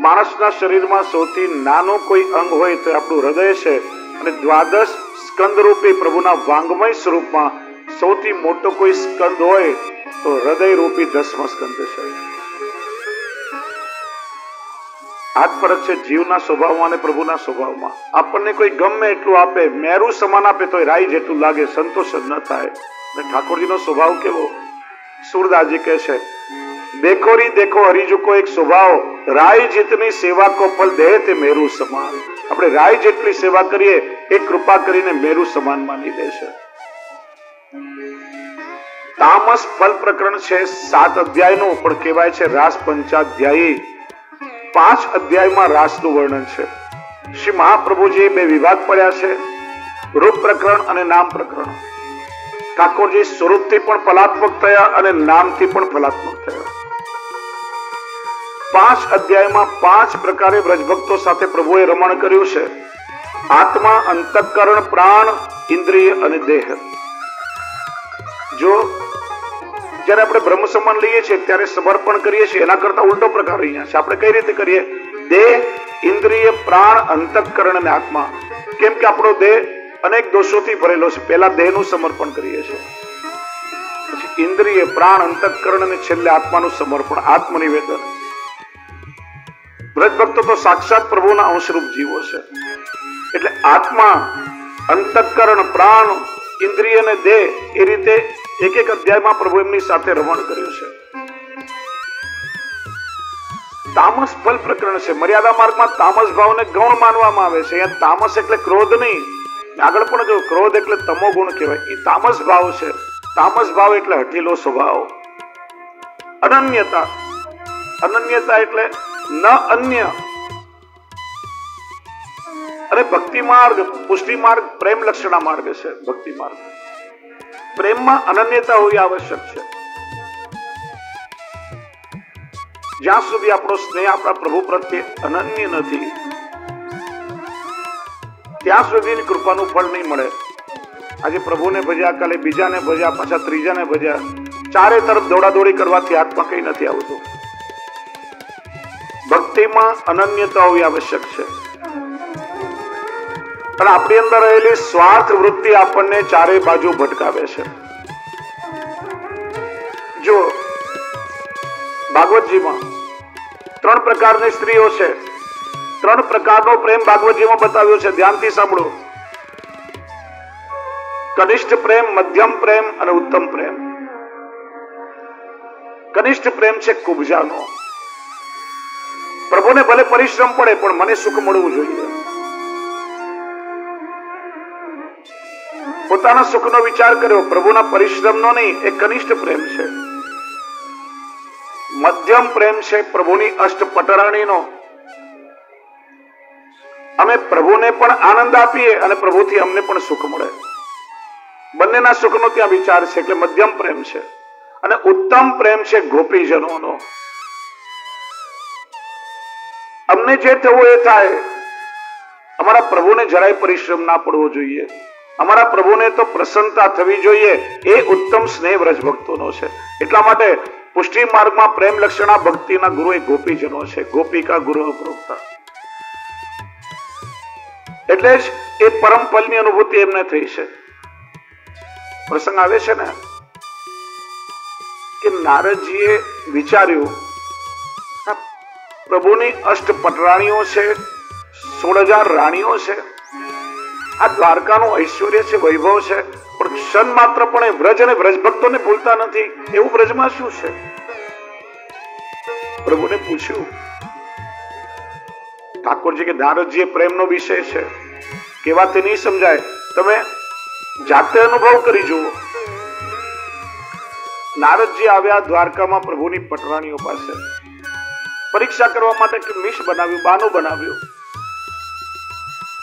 માણસના શરીરમાં સૌથી નાનો કોઈ અંગ હોય તો આપણું હૃદય છે, અને દ્વાદશ સ્કંદ રૂપી પ્રભુના વાંગમય સ્વરૂપમાં સૌથી મોટો કોઈ સ્કંદ હોય તો હૃદય રૂપી 10મો સ્કંદ છે. આ ફરક છે જીવના સ્વભાવમાં અને પ્રભુના સ્વભાવમાં. આપણને કોઈ ગમે એટલું આપે, મેરું સમાન આપે તો રાઈ જેટલું લાગે, સંતોષ જ ન થાય. અને ઠાકોરજીનો સ્વભાવ કેવો? सूरदास जी કહે છે, देखो री देखो हरिजू को एक स्वभाव, राय जितनी सेवा को फल दे ते मेरू समान. આપણે રાય જેટલી સેવા કરીએ એ કૃપા કરીને મેરુ સમાન માની લે છે. તામસ ફલ પ્રકરણ છે 7 અધ્યાયનું, પણ કહેવાય છે રાસ પંચાધ્યાયી. 5 અધ્યાયમાં રાસનું વર્ણન છે. શ્રી મહાપ્રભુજી 2 વિભાગ પડ્યા છે, રૂપ પ્રકરણ અને નામ પ્રકરણ. ઠાકોરજી સ્વરૂપથી પણ ફલાત્મક થયા અને નામથી પણ ફલાત્મક થયા. 5 અધ્યાયમાં 5 પ્રકારે વ્રજભક્તો સાથે પ્રભુએ રમણ કર્યું છે. આત્મા, અંતઃકરણ, પ્રાણ, ઇન્દ્રિય અને દેહ. જો જ્યારે આપણે બ્રહ્મ સમાન લઈએ છીએ ત્યારે સમર્પણ કરીએ છીએ, એના કરતા ઉલટો પ્રકાર અહીંયા છે. આપણે કઈ રીતે કરીએ? દેહ, ઇન્દ્રિય, પ્રાણ, અંતઃકરણ અને આત્મા. કેમ કે આપણો દેહ અનેક દોષોથી ભરેલો છે. પહેલા દેહનું સમર્પણ કરીએ છીએ, પછી ઇન્દ્રિય, પ્રાણ, અંતઃકરણ અને છેલ્લે આત્માનું સમર્પણ, આત્મનિવેદન. વ્રજભક્તો તો સાક્ષાત પ્રભુના અંશરૂપ જીવો છે. એટલે આત્મા, અંતઃકરણ, પ્રાણ, ઇન્દ્રિય અને દેહ એ રીતે એક એક અધ્યાયમાં પ્રભુ એમની સાથે રમણ કર્યું છે. તામસ ફલ પ્રકરણ છે. મર્યાદા માર્ગમાં તામસ ભાવને ગૌણ માનવામાં આવે છે. અહીંયા તામસ એટલે ક્રોધ નહીં. આગળ પણ કહ્યું ક્રોધ એટલે તમો ગુણ કહેવાય. એ તામસ ભાવ છે. તામસ ભાવ એટલે હઠીલો સ્વભાવ. અનન્યતા, અનન્યતા એટલે ન અન્ય. અને ભક્તિ માર્ગ, પુષ્ટિ માર્ગ, પ્રેમ લક્ષણા માર્ગ છે. ભક્તિ માર્ગ પ્રેમમાં અનન્યતા હોવી આવશ્યક છે. જ્યાં સુધી આપણો સ્નેહ આપણા પ્રભુ પ્રત્યે અનન્ય નથી ત્યાં સુધી કૃપાનું ફળ નહીં મળે. આજે પ્રભુને ભજ્યા, કાલે બીજાને ભજ્યા, પાછા ત્રીજાને ભજ્યા, ચારે તરફ દોડાદોડી કરવાથી હાથમાં કઈ નથી આવતું. ભક્તિમાં અનન્યતા હોવી આવશ્યક છે. પણ આપણી અંદર રહેલી સ્વાર્થ વૃત્તિ આપણને ચારે બાજુ ભટકાવે છે. જો ભાગવતજીમાં 3 પ્રકારની સ્ત્રીઓ છે. 3 પ્રકારનો પ્રેમ ભાગવતજીમાં બતાવ્યો છે. ધ્યાનથી સાંભળો. કનિષ્ઠ પ્રેમ, મધ્યમ પ્રેમ અને ઉત્તમ પ્રેમ. કનિષ્ઠ પ્રેમ છે કુબજાનો. પ્રભુને ભલે પરિશ્રમ પડે પણ મને સુખ મળવું જોઈએ. પોતાના સુખનો વિચાર કર્યો, પ્રભુના પરિશ્રમનો નહીં. એ કનિષ્ઠ પ્રેમ છે. મધ્યમ પ્રેમ છે પ્રભુની અષ્ટપટરાણીનો. અમે પ્રભુને પણ આનંદ આપીએ અને પ્રભુથી અમને પણ સુખ મળે. બંનેના સુખનો ત્યાં વિચાર છે, એટલે મધ્યમ પ્રેમ છે. અને ઉત્તમ પ્રેમ છે ગોપીજનોનો. અમને જે થવું એ થાય, અમારા પ્રભુને જરાય પરિશ્રમ ના પડવો જોઈએ. અમારા પ્રભુને તો પ્રસન્નતા થવી જોઈએ. એ ઉત્તમ સ્નેહ વ્રજભક્તોનો છે. એટલા માટે પુષ્ટિ માર્ગમાં પ્રેમ લક્ષણા ભક્તિના ગુરુ એ ગોપીજનો છે. ગોપિકા ગુરુ પ્રોક્તા. એટલે જ એ પરમ ફલની અનુભૂતિ એમને થઈ છે. પ્રસંગ આવે છે ને કે નારદજીએ વિચાર્યું, પ્રભુની અષ્ટપટરાણીઓ છે, 16,000 રાણીઓ છે, આ દ્વારકાનું ઐશ્વર્ય છે, વૈભવ છે, પણ ક્ષણ માત્ર પણ એ વ્રજ અને વ્રજભક્તોને ભૂલતા નથી. એવું વ્રજમાં શું છે? પ્રભુને પૂછ્યું. ઠાકોરજી કે નારદજી પ્રેમનો વિષય છે, કહેવાથી નહીં સમજાય, તમે જાતે અનુભવ કરી જુઓ. નારદજી આવ્યા દ્વારકામાં પ્રભુની પટરાણીઓ પાસે પરીક્ષા કરવા માટે કે મિશ બનાવ્યું, બાનું બનાવ્યું.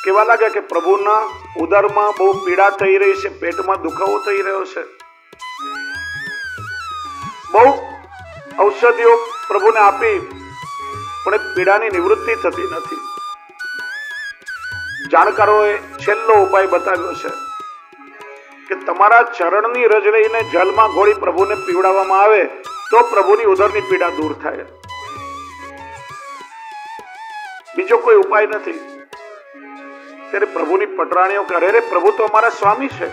કેવા લાગે કે પ્રભુના ઉદરમાં બહુ પીડા થઈ રહી છે, પેટમાં દુખાવો થઈ રહ્યો છે. બહુ ઔષધિઓ પ્રભુને આપી પણ એ પીડાની નિવૃત્તિ થતી નથી. જાણકારોએ છેલ્લો ઉપાય બતાવ્યો છે કે તમારા ચરણની રજ લઈને જલમાં ઘોળી પ્રભુને પીવડાવવામાં આવે તો પ્રભુની ઉદરની પીડા દૂર થાય. બીજો કોઈ ઉપાય નથી. ત્યારે પ્રભુની પટરાણીઓ કરે, રે પ્રભુ તો અમારા સ્વામી છે,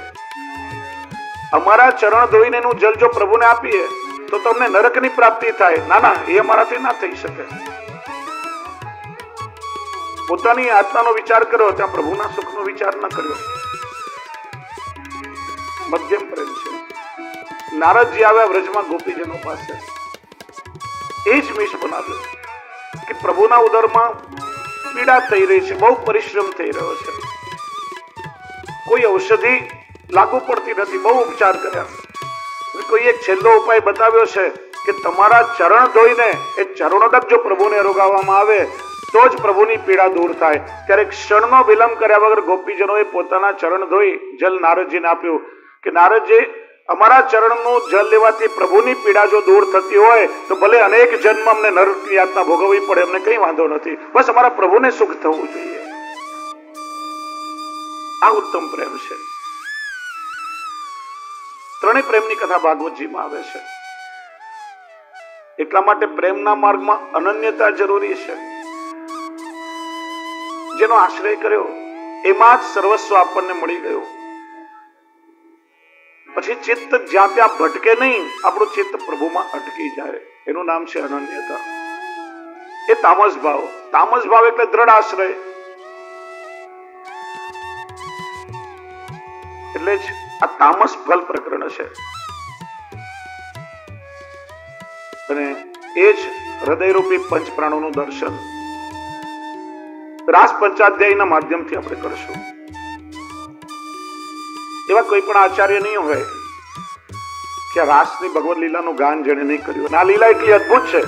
અમારા ચરણ ધોઈને એનું જલ જો પ્રભુને આપીએ તો તમને નરકની પ્રાપ્તિ થાય. ના ના, એ અમારાથી ના થઈ શકે. પોતાની આત્માનો વિચાર કર્યો, ત્યાં પ્રભુના સુખનો વિચાર ન કર્યો. મધ્યમ પ્રેમ છે. નારદજી આવ્યા વ્રજમાં ગોપીજનો પાસે, એ જ મિશ બનાવ્યો કે પ્રભુના ઉદરમાં પીડા થઈ રહી છે, બહુ પરિશ્રમ થઈ રહ્યો છે, કોઈ ઔષધિ લાગુ પડતી નથી, બહુ ઉપચાર કર્યા. કોઈ એક છેલ્લો ઉપાય બતાવ્યો છે કે તમારા ચરણ ધોઈને એ ચરણોદક જો પ્રભુને રોગાવવામાં આવે તો જ પ્રભુની પીડા દૂર થાય. ત્યારે ક્ષણનો વિલંબ કર્યા વગર ગોપીજનોએ પોતાના ચરણ ધોઈ જલ નારદજીને આપ્યું કે નારદજી, અમારા ચરણનું જલ લેવાથી પ્રભુની પીડા જો દૂર થતી હોય તો ભલે અનેક જન્મ અમને નરકની યાતના ભોગવવી પડે, અમને કઈ વાંધો નથી, બસ અમારા પ્રભુને સુખ થવું જોઈએ. આ ઉત્તમ પ્રેમ છે. ત્રણેય પ્રેમની કથા ભાગવતજીમાં આવે છે. એટલા માટે પ્રેમના માર્ગમાં અનન્યતા જરૂરી છે. જેનો આશ્રય કર્યો એમાં જ સર્વસ્વ આપણને મળી ગયો. પછી ચિત્ત જ્યાં ત્યાં ભટકે નહીં, આપણું ચિત્ત પ્રભુમાં અટકી જાય. એનું નામ છે અનન્યતા. એ તામસ ભાવ. તામસ ભાવ એટલે દ્રઢ આશ્રય. એટલે જ આ તામસ ફલ પ્રકરણ છે. અને એ જ હૃદયરૂપી પંચ પ્રાણોનું દર્શન રાસ પંચાધ્યાયના માધ્યમથી આપણે કરશું. એવા કોઈ પણ આચાર્ય નહીં હોય કે રાસની ભગવદ લીલાનું ગાન જેને નહીં કર્યું. આ લીલા એટલી અદભુત છે,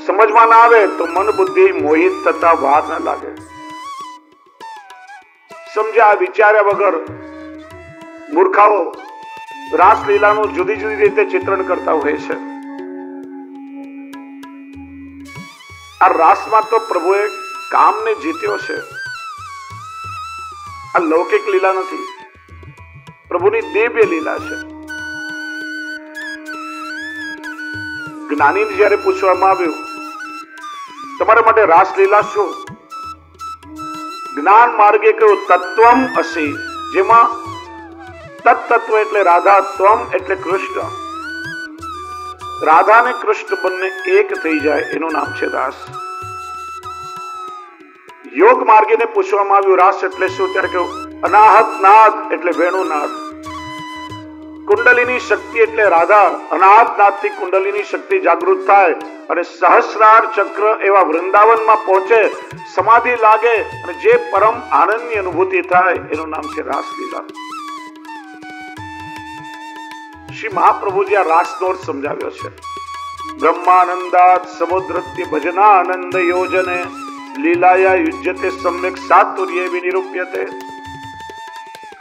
સમજમાં ના આવે તો મન બુદ્ધિ મોહિત થતા વાર ના લાગે. સમજ્યા વિચાર્યા વગર મૂર્ખાઓ રાસલીલાનું જુદી જુદી રીતે ચિત્રણ કરતા હોય છે. આ રાસમાં તો પ્રભુએ કામને જીત્યો છે. આ લૌકિક લીલા નથી, પ્રભુની દિવ્ય લીલા છે. જ્ઞાનીને જયારે પૂછવામાં આવ્યું તમારા માટે રાસલીલા શું, જ્ઞાન માર્ગે કહ્યું તત્વમ અસી, જેમાં તત્વ એટલે રાધા, ત્વમ એટલે કૃષ્ણ, રાધા અને કૃષ્ણ બંને એક થઈ જાય, એનું નામ છે રાસ. યોગ માર્ગીને પૂછવામાં આવ્યું રાસ એટલે શું, ત્યારે કહ્યું અનાહત નાદ એટલે વેણુનાદ. કુંડલીની શક્તિ એટલે રાધા, અનાહત નાદથી કુંડલીની શક્તિ જાગૃત થાય અને સહસ્રાર ચક્ર એવા વૃંદાવનમાં પહોંચે, સમાધિ લાગે અને જે પરમ આનંદની અનુભૂતિ થાય એનું નામ છે રાસલીલા. શ્રી મહાપ્રભુજી આ રાસનો અર્થ સમજાવ્યો છે. બ્રહ્માનંદાત સમુદ્રત્ય ભજના આનંદ યોજને લીલાયા યુજ્યતે સમ્યક સાતુર્ય વિનિરૂપ્યતે.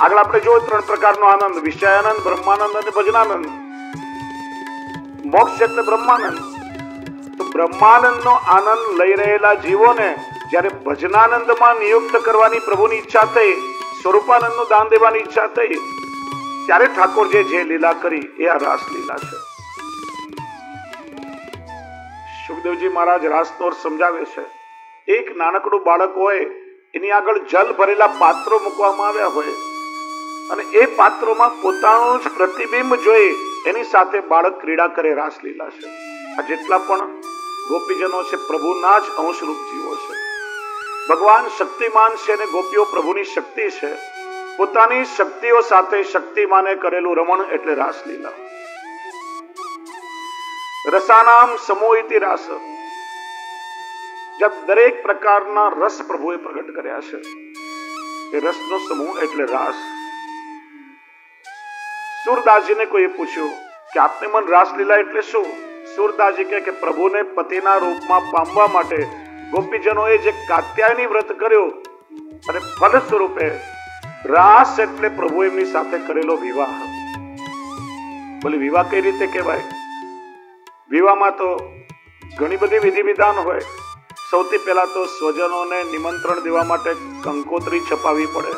આગળ આપણે જોયું ત્રણ પ્રકારનો આનંદ, વિષયાનંદ, બ્રહ્માનંદ અને ભજનાનંદ. મોક્ષ એટલે બ્રહ્માનંદ. તો બ્રહ્માનંદનો આનંદ લઈ રહેલા જીવોને જ્યારે ભજનાનંદમાં નિયુક્ત કરવાની પ્રભુની ઈચ્છા થઈ, સ્વરૂપાનંદનું દાન દેવાની ઈચ્છા થઈ, ત્યારે ઠાકોરજીએ જે લીલા કરી એ આ રાસ લીલા છે. સુખદેવજી મહારાજ રાસનો અર્થ સમજાવે છે. એક નાનકડું બાળક હોય, એની આગળ જલ ભરેલા પાત્રો મૂકવામાં આવ્યા હોય અને એ પાત્રોમાં પોતાનું જ પ્રતિબિંબ જોઈ એની સાથે બાળક ક્રીડા કરે, રાસલીલા છે. આ જેટલા પણ ગોપીજનો છે પ્રભુના જ અંશરૂપ જીવો છે. ભગવાન શક્તિમાન છે અને ગોપીઓ પ્રભુની શક્તિ છે. પોતાની શક્તિઓ સાથે શક્તિમાને કરેલું રમણ એટલે રાસલીલા. રસાનામ સમોહિતિ રાસ, જ્યાં દરેક પ્રકારના રસ પ્રભુએ પ્રગટ કર્યા છે, એ રસનો સમૂહ એટલે રાસ. સુરદાસજીને કોઈએ પૂછ્યું કે આપને મન રાસલીલા એટલે શું? સુરદાસજી કહે કે પ્રભુને પતિના રૂપમાં પામવા માટે ગોપીજનોએ જે કાત્યાયની વ્રત કર્યો અને ફલ સ્વરૂપે રાસ એટલે પ્રભુ એમની સાથે કરેલો વિવાહ. બોલે વિવાહ કઈ રીતે કહેવાય? વિવાહમાં તો ઘણી બધી વિધિ વિધાન હોય. સૌથી પહેલા તો સ્વજનોને નિમંત્રણ દેવા માટે કંકોત્રી છપાવવી પડે.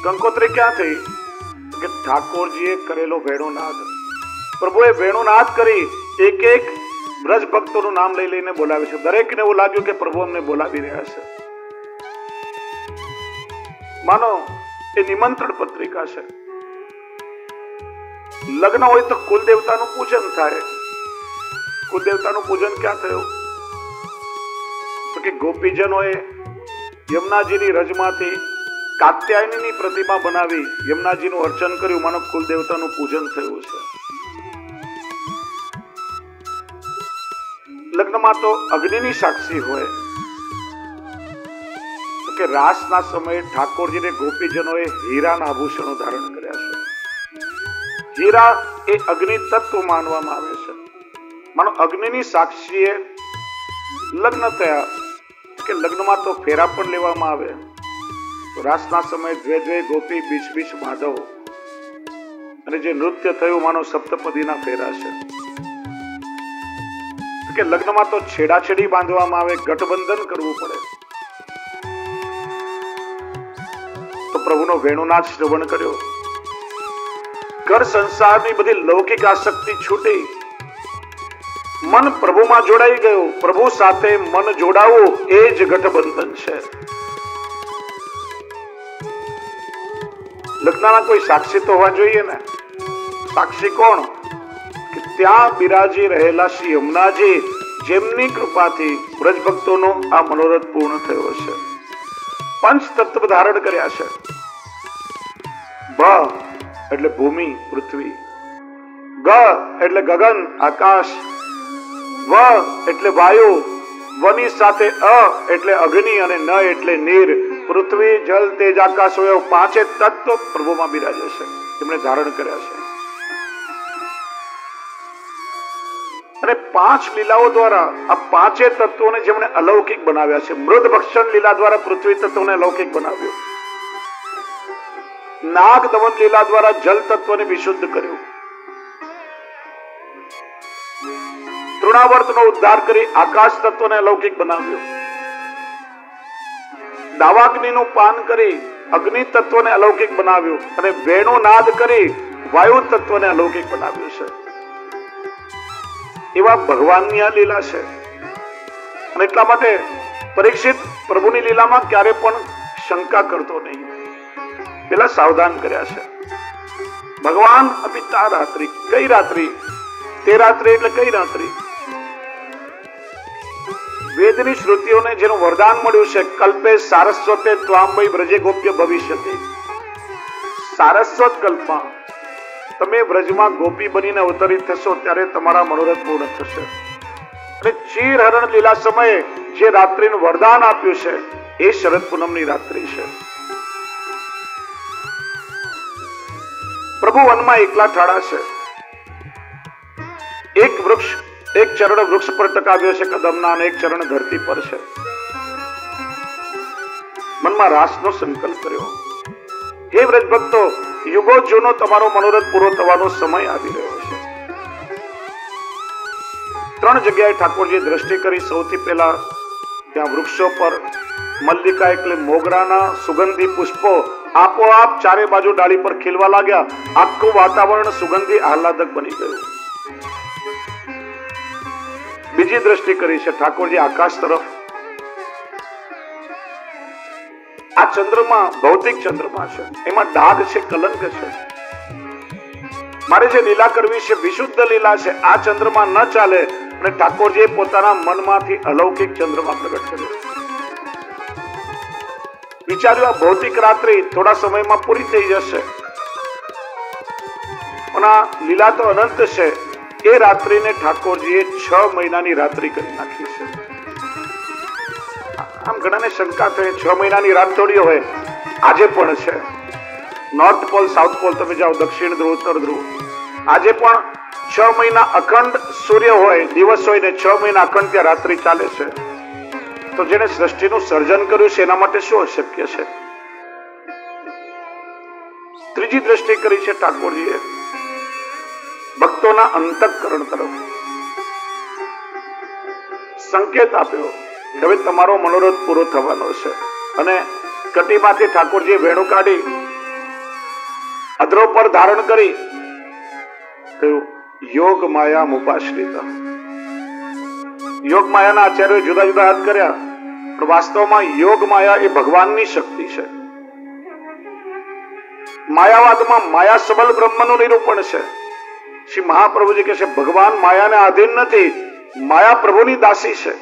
કંકોત્રી ક્યાં થઈ? કે ઠાકોરજીએ કરેલો વેણુનાદ. પ્રભુએ વેણુનાદ કરી એક એક બ્રજ ભક્તોનું નામ લઈ લઈને બોલાવે છે. દરેકને એવું લાગ્યું કે પ્રભુ અમને બોલાવી રહ્યા છે. માનો એ નિમંત્રણ પત્રિકા છે. લગ્ન હોય તો કુલદેવતાનું પૂજન થાય. કુલદેવતાનું પૂજન ક્યાં થયું? તો કે ગોપીજનોએ યમુનાજીની રજમાંથી કાત્યાયનીની પ્રતિમા બનાવી યમુનાજીનું અર્ચન કર્યું. માનો કુલદેવતાનું પૂજન થયું છે. લગ્નમાં તો અગ્નિની સાક્ષી હોય. તો કે રાસના સમયે ઠાકોરજીને ગોપીજનોએ હીરાના આભૂષણો ધારણ કર્યા છે. હીરા એ અગ્નિ તત્વ માનવામાં આવે છે. માનો અગ્નિની સાક્ષીએ લગ્ન થયા. કે લગ્નમાં તો ફેરા પણ લેવામાં આવે. તો રાસના સમયે દ્વે ગોપી બીચ માધવ અને જે નૃત્ય થયું માનો સપ્તપદીના ફેરા છે. કે લગ્નમાં તો છેડાછેડી બાંધવામાં આવે, ગઠબંધન કરવું પડે. તો પ્રભુનો વેણુનાદ શ્રવણ કર્યો. ઘર સંસારની બધી લૌકિક આસક્તિ છૂટી. મન પ્રભુમાં જોડાઈ ગયું. પ્રભુ સાથે મન જોડાવું એ જ ગઠબંધન છે. લગ્નના કોઈ સાક્ષી તો હોવા જોઈએ ને. સાક્ષી કોણ? કે ત્યાં બિરાજી રહેલા શ્રી યમુનાજી, જેમની કૃપાથી બ્રજ ભક્તોનો આ મનોરથ પૂર્ણ થયો છે. પંચ તત્વ ધારણ કર્યા છે. ભ એટલે ભૂમિ પૃથ્વી, ગ એટલે ગગન આકાશ, વ એટલે વાયુ, વની સાથે અ એટલે અગ્નિ અને ન એટલે નીર. પૃથ્વી જલ તેજ આકાશ હોય પાંચે તત્વ પ્રભુમાં બિરાજે છે. તેમણે ધારણ કર્યા છે. અને પાંચ લીલાઓ દ્વારા આ પાંચે તત્વોને જેમણે અલૌકિક બનાવ્યા છે. મૃદ ભક્ષણ લીલા દ્વારા પૃથ્વી તત્વને અલૌકિક બનાવ્યું. નાગ દમન લીલા દ્વારા જલ તત્વને વિશુદ્ધ કર્યું. તૃણાવર્તનો ઉદ્ધાર કરી આકાશ તત્વને અલૌકિક બનાવ્યો. દાવાગ્નિનું પાન કરી અગ્નિ તત્વને અલૌકિક બનાવ્યું. અને વેણુ નાદ કરી વાયુ તત્વને અલૌકિક બનાવ્યું છે. એવા ભગવાનની આ લીલા છે. અને એટલા માટે પરીક્ષિત પ્રભુની લીલામાં ક્યારે પણ શંકા કરતો નહીં. પેલા સાવધાન કર્યા છે. ભગવાન અપિતા રાત્રિ. કઈ રાત્રિ? તે રાત્રિ એટલે કઈ રાત્રિ? વેદની શ્રુતિઓને જેનું વરદાન મળ્યું છે, કલ્પે સારસ્વતે ત્વામ વૈ બ્રજે ગોપ્ય ભવિષ્યતિ. સારસ્વત કલ્પમાં તમે વ્રજમાં ગોપી બનીને અવતરિત થશો ત્યારે તમારા મનોરથ પૂર્ણ થશે. અને ચીર હરણ લીલા સમયે જે રાત્રિનું વરદાન આપ્યું છે એ શરદ પૂનમની રાત્રિ છે. પ્રભુ વનમાં એકલા ઠાડા છે. એક ચરણ વૃક્ષ પર ટકાવ્યો છે કદમના, અને એક ચરણ ધરતી પર છે. મનમાં રાસનો સંકલ્પ કર્યો. હે વ્રજ ભક્તો, યુગો જૂનો તમારો મનોરથ પૂરો થવાનો સમય આવી રહ્યો છે. ત્રણ જગ્યાએ ઠાકોરજીએ દ્રષ્ટિ કરી. સૌથી પહેલા ત્યાં વૃક્ષો પર મલ્લિકા એટલે મોગરાના સુગંધી પુષ્પો આપોઆપ ચારે બાજુ ડાળી પર ખીલવા લાગ્યા. આખું વાતાવરણ સુગંધી આહલાદક બની ગયું. બીજી દ્રષ્ટિ કરી છે ઠાકોરજી આકાશ તરફ. આ ચંદ્રમા ભૌતિક ચંદ્રમા છે, એમાં ડાઘ છે, કલંક છે. મારે જે લીલા કરવી છે વિશુદ્ધ લીલા છે. આ ચંદ્રમા ન ચાલે. અને ઠાકોરજીએ પોતાના મનમાંથી અલૌકિક ચંદ્રમા પ્રગટ કર્યો. વિચાર્યું આ ભૌતિક રાત્રિ થોડા સમયમાં પૂરી થઈ જશે, પણ આ લીલા તો અનંત છે. એ રાત્રિને ઠાકોરજીએ 6 મહિનાની રાત્રિ કરી નાખી છે. આમ ઘણાને શંકા થઈ 6 મહિનાની રાત થોડી હોય. આજે પણ છે. નોર્થ પોલ સાઉથ પોલ તમે જાઓ, દક્ષિણ ધ્રુવ ઉત્તર ધ્રુવ, આજે પણ 6 મહિના અખંડ સૂર્ય હોય, દિવસ હોય ને 6 મહિના અખંડ ત્યાં રાત્રિ ચાલે છે. તો જેને સૃષ્ટિનું સર્જન કર્યું છે એના માટે શું અશક્ય છે? ત્રીજી દ્રષ્ટિ કરી છે ઠાકોરજીએ ભક્તોના અંતઃકરણ તરફ. સંકેત આપ્યો હવે તમારો મનોરથ પૂરો થવાનો છે. અને કટીમાંથી ઠાકોરજીએ વેણુ કાઢી અધરો પર ધારણ કરી કહ્યું યોગ માયા મુપાશ્રિત. યોગ માયાના આચાર્યોએ જુદા જુદા અર્થ કર્યા, પણ વાસ્તવમાં યોગ માયા એ ભગવાનની શક્તિ છે. માયાવાદમાં માયા સબલ બ્રહ્મનું નિરૂપણ છે. શ્રી મહાપ્રભુજી કહે છે ભગવાન માયાને આધીન નથી, માયા પ્રભુની દાસી છે.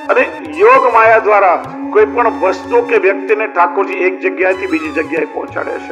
અને યોગ માયા દ્વારા કોઈ પણ વસ્તુ કે વ્યક્તિને ઠાકોરજી એક જગ્યાએથી બીજી જગ્યાએ પહોંચાડે છે.